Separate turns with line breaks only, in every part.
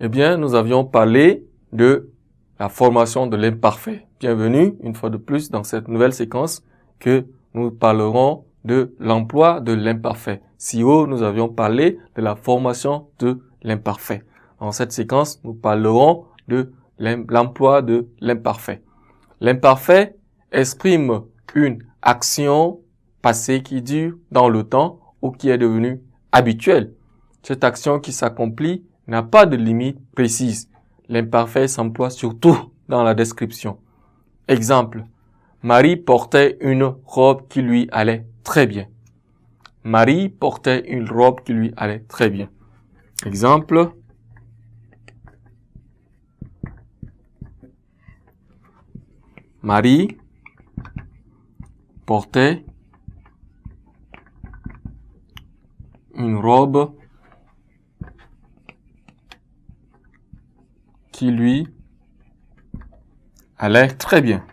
Eh bien, nous avions parlé de la formation de l'imparfait. Bienvenue, une fois de plus, dans cette nouvelle séquence que nous parlerons de l'emploi de l'imparfait. Si haut, nous avions parlé de la formation de l'imparfait. Dans cette séquence, nous parlerons de l'emploi de l'imparfait. L'imparfait exprime une action passée qui dure dans le temps ou qui est devenue habituelle. Cette action qui s'accomplit n'a pas de limite précise. L'imparfait s'emploie surtout dans la description. Exemple, Marie portait une robe qui lui allait très bien. Marie portait une robe qui lui allait très bien. Exemple, Marie portait une robe qui lui allait très bien.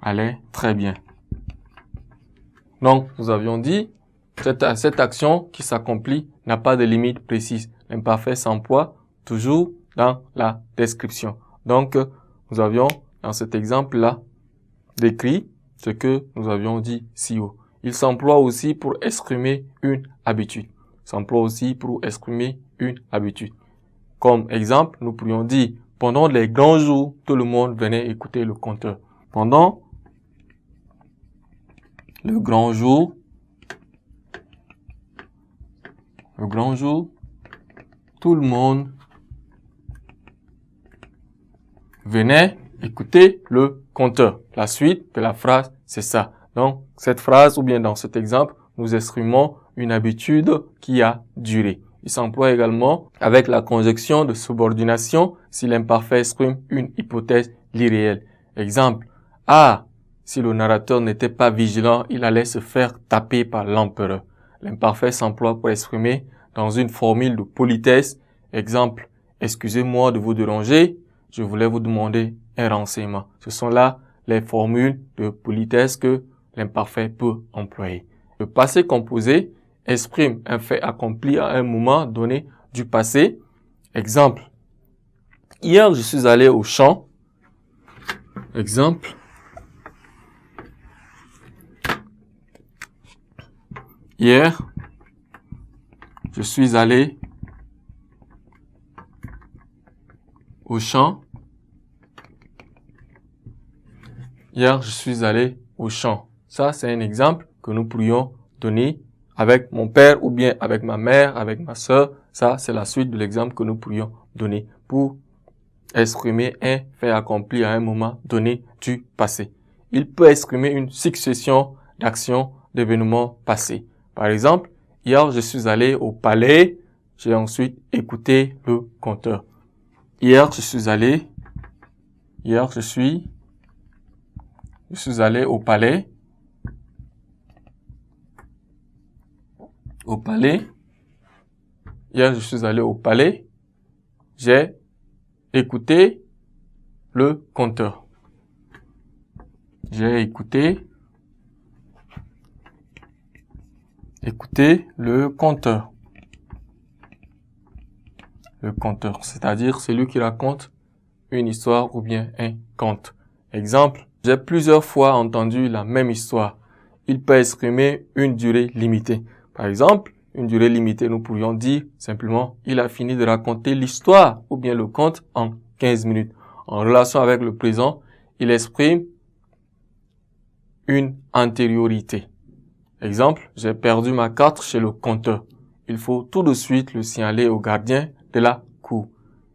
Allait très bien. Donc, nous avions dit, cette action qui s'accomplit n'a pas de limite précise. L'imparfait s'emploie toujours dans la description. Donc, nous avions, dans cet exemple-là, décrit ce que nous avions dit si haut. Il s'emploie aussi pour exprimer une habitude. Comme exemple, nous pourrions dire, pendant les grands jours, tout le monde venait écouter le conteur. Pendant le grand jour, tout le monde venait écouter le conteur. La suite de la phrase, c'est ça. Donc, cette phrase, ou bien dans cet exemple, nous exprimons une habitude qui a duré. Il s'emploie également avec la conjonction de subordination si l'imparfait exprime une hypothèse irréelle. Exemple, si le narrateur n'était pas vigilant, il allait se faire taper par l'empereur. L'imparfait s'emploie pour exprimer dans une formule de politesse. Exemple, excusez-moi de vous déranger, je voulais vous demander un renseignement. Ce sont là les formules de politesse que l'imparfait peut employer. Le passé composé exprime un fait accompli à un moment donné du passé. Exemple, hier je suis allé au champ. Exemple, hier je suis allé au champ. Hier, je suis allé au champ. Ça, c'est un exemple que nous pourrions donner avec mon père ou bien avec ma mère, avec ma sœur. Ça, c'est la suite de l'exemple que nous pourrions donner pour exprimer un fait accompli à un moment donné du passé. Il peut exprimer une succession d'actions, d'événements passés. Par exemple, hier, je suis allé au palais. J'ai ensuite écouté le conteur. Hier, je suis allé au palais. Hier, je suis allé au palais. J'ai écouté le conteur. J'ai écouté le conteur. Le conteur, c'est-à-dire celui qui raconte une histoire ou bien un conte. Exemple, j'ai plusieurs fois entendu la même histoire. Il peut exprimer une durée limitée. Par exemple, une durée limitée, nous pourrions dire simplement, il a fini de raconter l'histoire ou bien le conte en 15 minutes. En relation avec le présent, il exprime une antériorité. Exemple, j'ai perdu ma carte chez le compteur. Il faut tout de suite le signaler au gardien de la cour.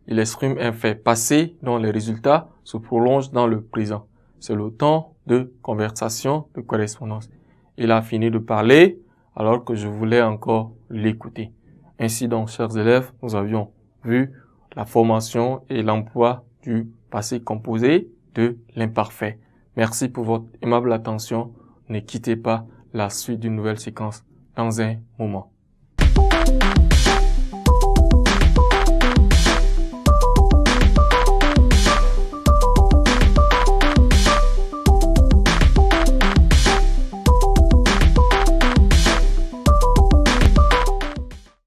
Il exprime un fait passé dont les résultats se prolongent dans le présent. C'est le temps de conversation, de correspondance. Il a fini de parler alors que je voulais encore l'écouter. Ainsi donc, chers élèves, nous avions vu la formation et l'emploi du passé composé de l'imparfait. Merci pour votre aimable attention. Ne quittez pas la suite d'une nouvelle séquence dans un moment.